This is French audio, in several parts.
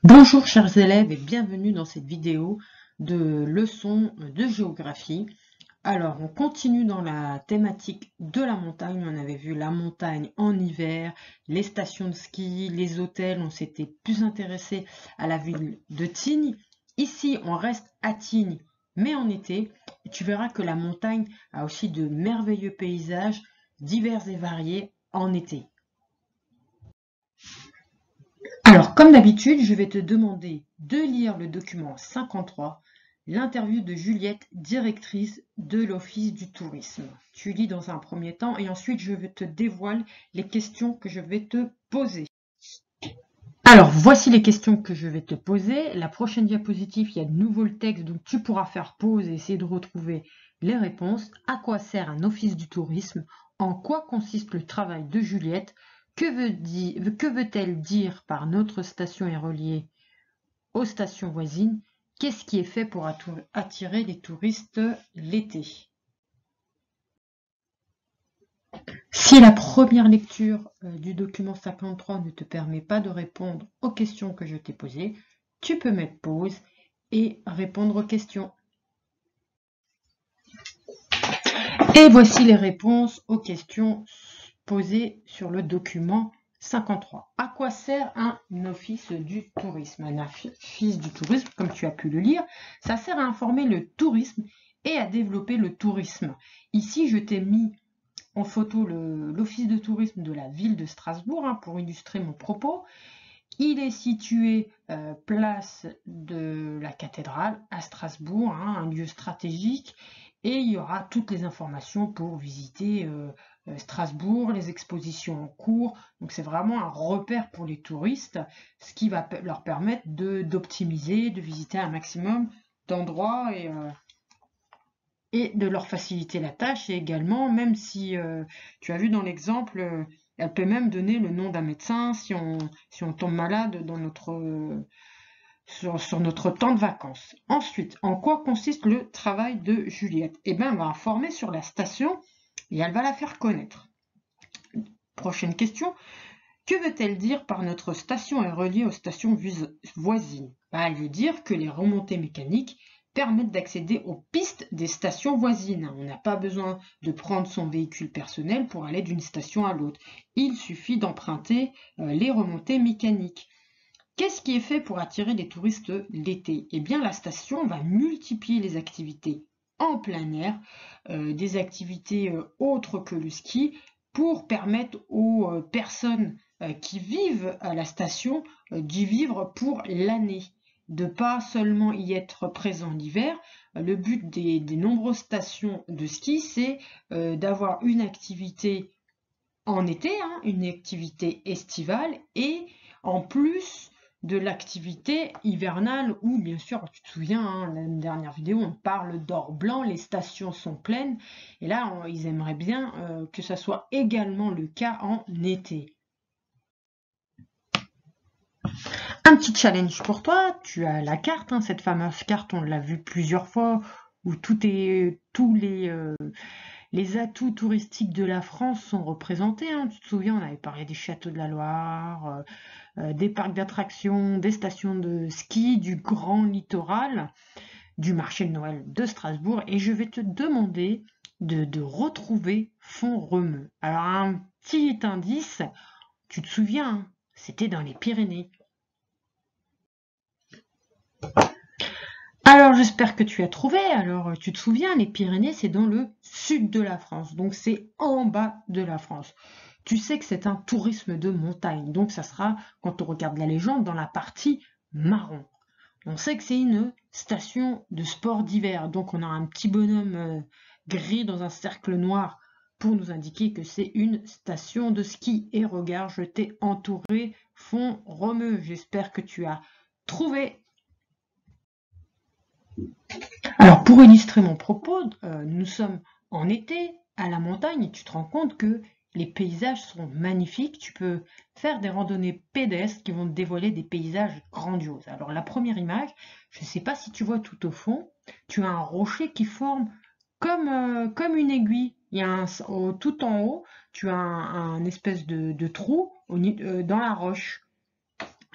Bonjour chers élèves et bienvenue dans cette vidéo de leçon de géographie. Alors on continue dans la thématique de la montagne. On avait vu la montagne en hiver, les stations de ski, les hôtels. On s'était plus intéressé à la ville de Tignes. Ici on reste à Tignes mais en été. Et tu verras que la montagne a aussi de merveilleux paysages divers et variés en été. Alors, comme d'habitude, je vais te demander de lire le document 53, l'interview de Juliette, directrice de l'Office du tourisme. Tu lis dans un premier temps et ensuite je te dévoile les questions que je vais te poser. Alors, voici les questions que je vais te poser. La prochaine diapositive, il y a de nouveau le texte, donc tu pourras faire pause et essayer de retrouver les réponses. À quoi sert un office du tourisme? En quoi consiste le travail de Juliette? Que veut-elle dire par notre station est reliée aux stations voisines? Qu'est-ce qui est fait pour attirer les touristes l'été? Si la première lecture du document 53 ne te permet pas de répondre aux questions que je t'ai posées, tu peux mettre pause et répondre aux questions. Et voici les réponses aux questions posées sur le document 53. À quoi sert un office du tourisme? Un office du tourisme, comme tu as pu le lire, ça sert à informer le tourisme et à développer le tourisme. Ici, je t'ai mis en photo l'office de tourisme de la ville de Strasbourg pour illustrer mon propos. Il est situé place de la cathédrale à Strasbourg, un lieu stratégique, et il y aura toutes les informations pour visiter Strasbourg, les expositions en cours. Donc c'est vraiment un repère pour les touristes, ce qui va leur permettre d'optimiser, de visiter un maximum d'endroits et de leur faciliter la tâche. Et également, même si tu as vu dans l'exemple, elle peut même donner le nom d'un médecin si on tombe malade dans sur notre temps de vacances. Ensuite, en quoi consiste le travail de Juliette? Eh bien, elle va informer sur la station et elle va la faire connaître. Prochaine question. Que veut-elle dire par notre station est reliée aux stations voisines? Elle veut dire que les remontées mécaniques permettent d'accéder aux pistes des stations voisines. On n'a pas besoin de prendre son véhicule personnel pour aller d'une station à l'autre. Il suffit d'emprunter les remontées mécaniques. Qu'est-ce qui est fait pour attirer les touristes l'été? Eh bien, la station va multiplier les activités en plein air, des activités autres que le ski, pour permettre aux personnes qui vivent à la station d'y vivre pour l'année, de pas seulement y être présent l'hiver. Le but des nombreuses stations de ski, c'est d'avoir une activité en été, une activité estivale, et en plus de l'activité hivernale où, bien sûr, tu te souviens, la dernière vidéo, on parle d'or blanc, les stations sont pleines, et là, ils aimeraient bien que ça soit également le cas en été. Un petit challenge pour toi, tu as la carte, cette fameuse carte, on l'a vue plusieurs fois, où tous les atouts touristiques de la France sont représentés. Tu te souviens, on avait parlé des châteaux de la Loire, des parcs d'attractions, des stations de ski, du grand littoral, du marché de Noël de Strasbourg. Et je vais te demander de retrouver Font-Romeu. Alors, un petit indice, tu te souviens, c'était dans les Pyrénées. Alors, j'espère que tu as trouvé. Alors, tu te souviens, les Pyrénées, c'est dans le sud de la France. Donc, c'est en bas de la France. Tu sais que c'est un tourisme de montagne. Donc, ça sera, quand on regarde la légende, dans la partie marron. On sait que c'est une station de sport d'hiver. Donc, on a un petit bonhomme gris dans un cercle noir pour nous indiquer que c'est une station de ski. Et regarde, je t'ai entouré Font-Romeu. J'espère que tu as trouvé. Alors, pour illustrer mon propos, nous sommes en été, à la montagne, et tu te rends compte que les paysages sont magnifiques. Tu peux faire des randonnées pédestres qui vont te dévoiler des paysages grandioses. Alors, la première image, je ne sais pas si tu vois tout au fond, tu as un rocher qui forme comme une aiguille. Il y a tout en haut, tu as un espèce de trou dans la roche.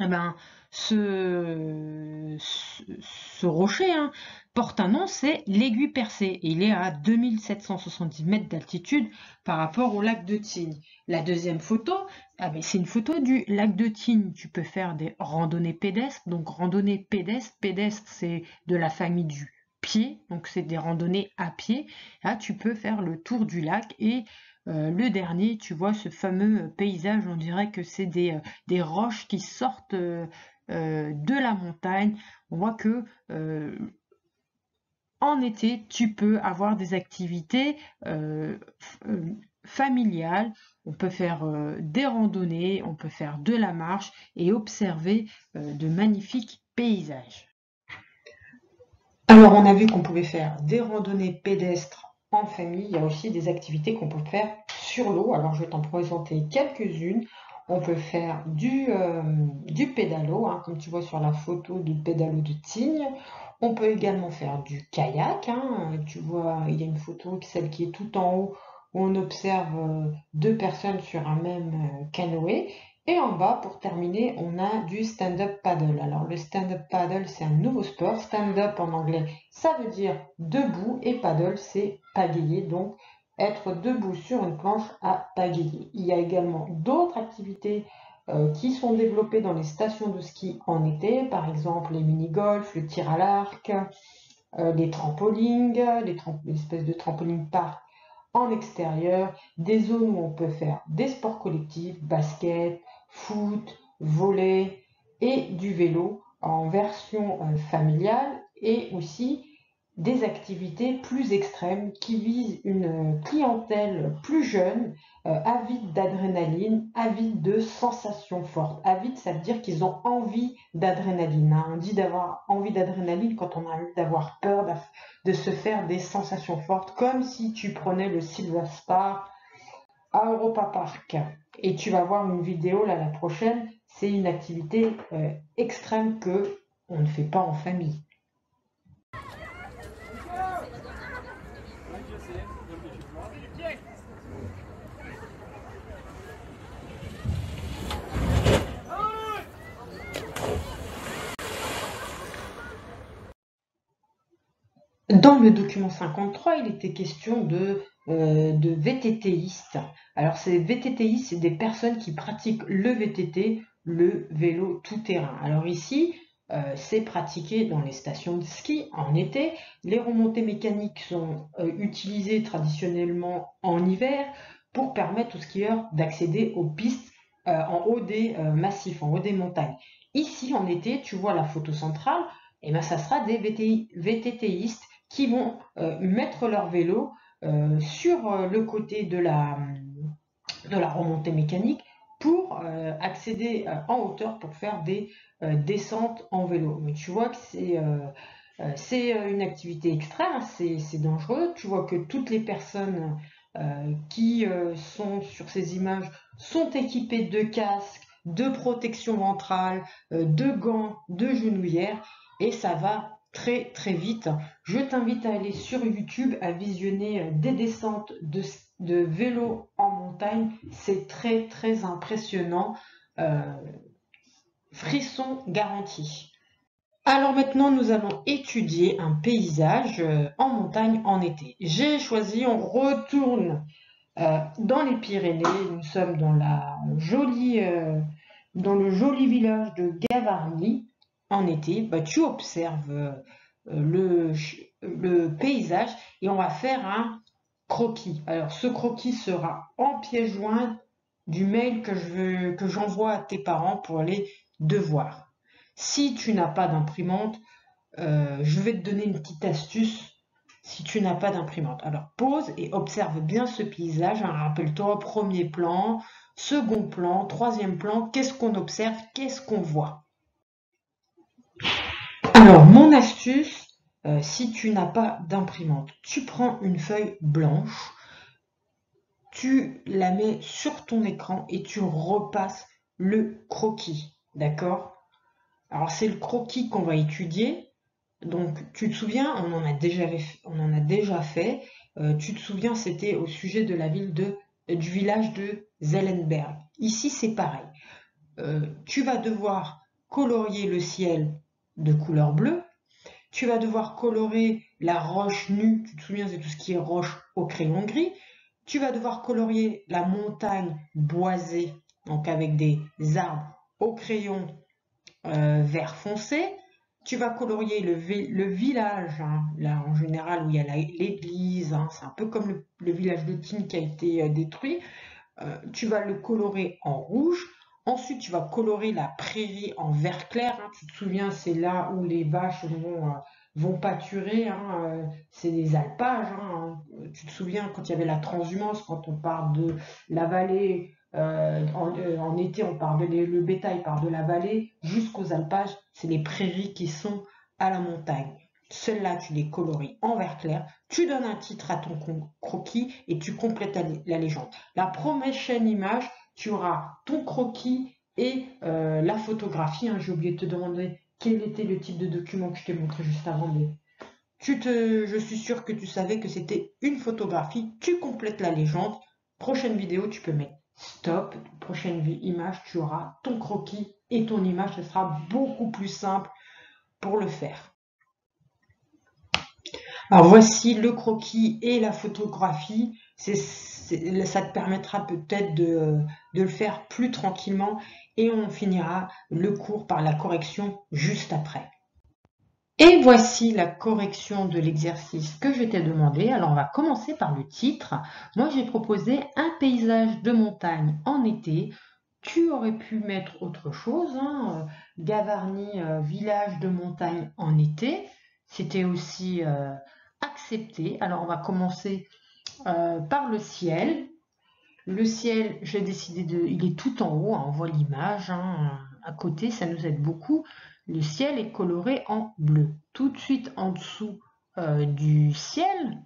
eh ben, ce rocher hein, porte un nom, c'est l'Aiguille Percée. Et il est à 2770 mètres d'altitude par rapport au lac de Tignes. La deuxième photo, ah ben, c'est une photo du lac de Tignes. Tu peux faire des randonnées pédestres. Donc randonnée pédestre, c'est de la famille du pied. Donc c'est des randonnées à pied. Là, tu peux faire le tour du lac et le dernier, tu vois ce fameux paysage, on dirait que c'est des roches qui sortent de la montagne. On voit que en été, tu peux avoir des activités familiales. On peut faire des randonnées, on peut faire de la marche et observer de magnifiques paysages. Alors, on a vu qu'on pouvait faire des randonnées pédestres en famille. Il y a aussi des activités qu'on peut faire sur l'eau. Alors, je vais t'en présenter quelques-unes. On peut faire du pédalo, hein, comme tu vois sur la photo du pédalo de Tignes. On peut également faire du kayak. Hein. Tu vois, il y a une photo, celle qui est tout en haut, où on observe deux personnes sur un même canoë. Et en bas, pour terminer, on a du stand-up paddle. Alors, le stand-up paddle, c'est un nouveau sport. Stand-up en anglais, ça veut dire debout et paddle, c'est pagayer. Donc, être debout sur une planche à pagayer. Il y a également d'autres activités qui sont développées dans les stations de ski en été. Par exemple, les mini-golf, le tir à l'arc, les trampolines, les espèces de trampoline park en extérieur, des zones où on peut faire des sports collectifs, basket, foot, volley et du vélo en version familiale et aussi des activités plus extrêmes qui visent une clientèle plus jeune, avide d'adrénaline, avide de sensations fortes. Avide, ça veut dire qu'ils ont envie d'adrénaline. Hein. On dit d'avoir envie d'adrénaline quand on a envie d'avoir peur, de se faire des sensations fortes, comme si tu prenais le Silver Star à Europa Park. Et tu vas voir une vidéo là la prochaine, c'est une activité extrême que on ne fait pas en famille. Dans le document 53, il était question de VTTistes. Alors, ces VTTistes, c'est des personnes qui pratiquent le VTT, le vélo tout-terrain. Alors ici, c'est pratiqué dans les stations de ski en été. Les remontées mécaniques sont utilisées traditionnellement en hiver pour permettre aux skieurs d'accéder aux pistes en haut des massifs, en haut des montagnes. Ici, en été, tu vois la photo centrale, et ben, ça sera des VTTistes qui vont mettre leur vélo sur le côté de la remontée mécanique pour accéder en hauteur pour faire des descentes en vélo. Mais tu vois que c'est une activité extrême, c'est dangereux. Tu vois que toutes les personnes qui sont sur ces images sont équipées de casques, de protection ventrale, de gants, de genouillères et ça va très très vite. Je t'invite à aller sur YouTube, à visionner des descentes de vélo en montagne. C'est très très impressionnant. Frisson garanti. Alors maintenant, nous allons étudier un paysage en montagne en été. J'ai choisi, on retourne dans les Pyrénées. Nous sommes dans le joli village de Gavarnie en été. Bah, tu observes le paysage et on va faire un croquis. Alors ce croquis sera en pièce jointe du mail que j'envoie à tes parents pour les devoirs. Si tu n'as pas d'imprimante, je vais te donner une petite astuce si tu n'as pas d'imprimante. Alors pause et observe bien ce paysage. Hein, rappelle-toi, premier plan, second plan, troisième plan, qu'est-ce qu'on observe, qu'est-ce qu'on voit. Alors mon astuce, si tu n'as pas d'imprimante, tu prends une feuille blanche, tu la mets sur ton écran et tu repasses le croquis, d'accord? Alors c'est le croquis qu'on va étudier. Donc tu te souviens, on en a déjà fait. Tu te souviens, c'était au sujet de la ville du village de Zellenberg. Ici c'est pareil. Tu vas devoir colorier le ciel de couleur bleue. Tu vas devoir colorer la roche nue, tu te souviens, c'est tout ce qui est roche au crayon gris. Tu vas devoir colorier la montagne boisée, donc avec des arbres au crayon vert foncé. Tu vas colorier le village, hein, là en général où il y a l'église, hein, c'est un peu comme le village de Tignes qui a été détruit. Tu vas le colorer en rouge. Ensuite, tu vas colorer la prairie en vert clair. Hein. Tu te souviens, c'est là où les vaches vont pâturer. Hein. C'est des alpages. Hein. Tu te souviens quand il y avait la transhumance, quand on part de la vallée, en été, le bétail part de la vallée jusqu'aux alpages. C'est les prairies qui sont à la montagne. Celles-là, tu les coloris en vert clair, tu donnes un titre à ton croquis et tu complètes la légende. La prochaine image, tu auras ton croquis et la photographie. Hein. J'ai oublié de te demander quel était le type de document que je t'ai montré juste avant. Mais je suis sûre que tu savais que c'était une photographie. Tu complètes la légende. Prochaine vidéo, tu peux mettre stop. Prochaine image, tu auras ton croquis et ton image. Ce sera beaucoup plus simple pour le faire. Alors voici le croquis et la photographie. Ça te permettra peut-être de le faire plus tranquillement et on finira le cours par la correction juste après. Et voici la correction de l'exercice que je t'ai demandé. Alors on va commencer par le titre. Moi j'ai proposé un paysage de montagne en été. Tu aurais pu mettre autre chose, hein, Gavarnie, village de montagne en été. C'était aussi accepté. Alors on va commencer par le ciel. Le ciel, j'ai décidé il est tout en haut, hein, on voit l'image, hein, à côté, ça nous aide beaucoup. Le ciel est coloré en bleu. Tout de suite en dessous du ciel,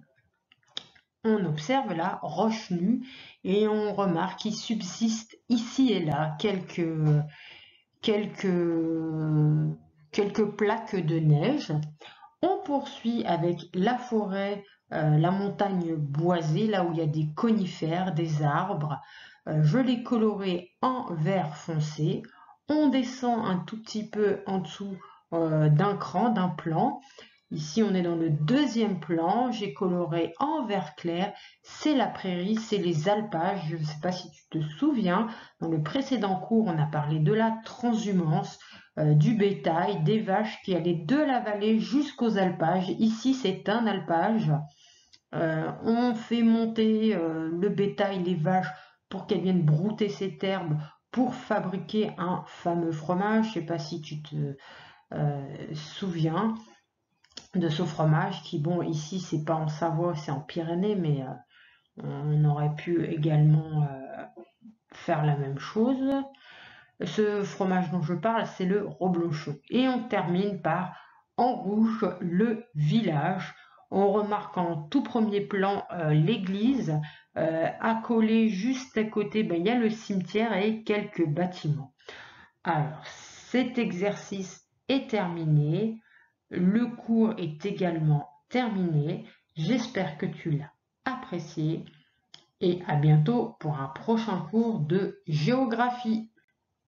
on observe la roche nue et on remarque qu'il subsiste ici et là quelques plaques de neige. On poursuit avec la forêt, la montagne boisée, là où il y a des conifères, des arbres. Je l'ai coloré en vert foncé. On descend un tout petit peu en dessous d'un cran, d'un plan. Ici, on est dans le deuxième plan. J'ai coloré en vert clair. C'est la prairie, c'est les alpages. Je ne sais pas si tu te souviens. Dans le précédent cours, on a parlé de la transhumance, du bétail, des vaches qui allaient de la vallée jusqu'aux alpages. Ici, c'est un alpage. On fait monter le bétail, les vaches, pour qu'elles viennent brouter cette herbe pour fabriquer un fameux fromage. Je ne sais pas si tu te souviens de ce fromage qui, bon, ici, c'est pas en Savoie, c'est en Pyrénées, mais on aurait pu également faire la même chose. Ce fromage dont je parle, c'est le reblochon. Et on termine par, en rouge, le village. On remarque en tout premier plan l'église. Accolé juste à côté, ben, il y a le cimetière et quelques bâtiments. Alors, cet exercice est terminé. Le cours est également terminé. J'espère que tu l'as apprécié et à bientôt pour un prochain cours de géographie.